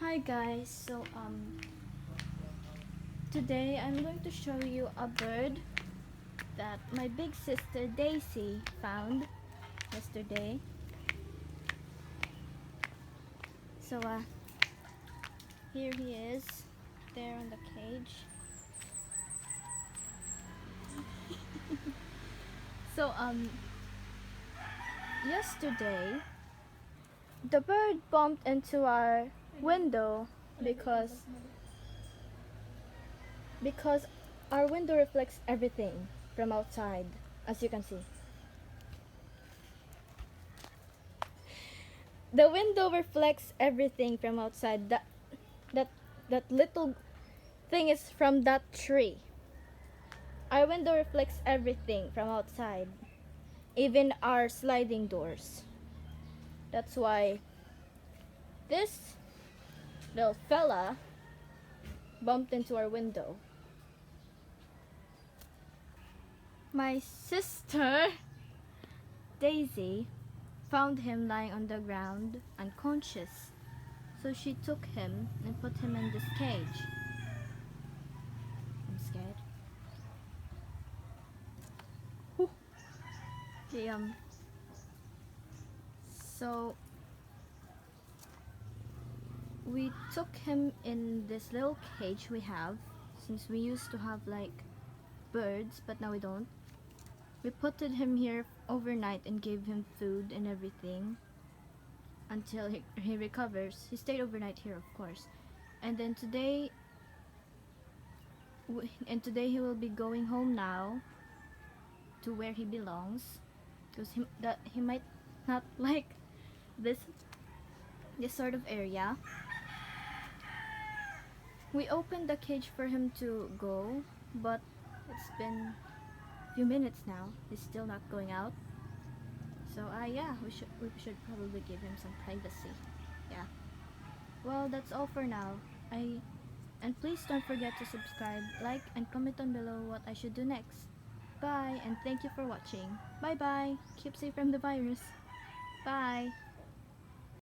Hi guys, today I'm going to show you a bird that my big sister Daisy found yesterday. So here he is there on the cage. So yesterday the bird bumped into our window because because our window reflects everything from outside, as you can see. The window reflects everything from outside. That that little thing is from that tree. Our window reflects everything from outside, even our sliding doors. That's why this little fella bumped into our window. My sister Daisy found him lying on the ground unconscious. So she took him and put him in this cage. I'm scared. Whew. Okay, so we took him in this little cage we have, since we used to have like birds, but now we don't. We put him here overnight and gave him food and everything until he recovers. He stayed overnight here, of course. And then today he will be going home now to where he belongs, because he might not like this sort of area. We opened the cage for him to go, but it's been a few minutes now. He's still not going out. So yeah, we should probably give him some privacy. Yeah. Well, that's all for now. And please don't forget to subscribe, like, and comment down below what I should do next. Bye, and thank you for watching. Bye bye. Keep safe from the virus. Bye.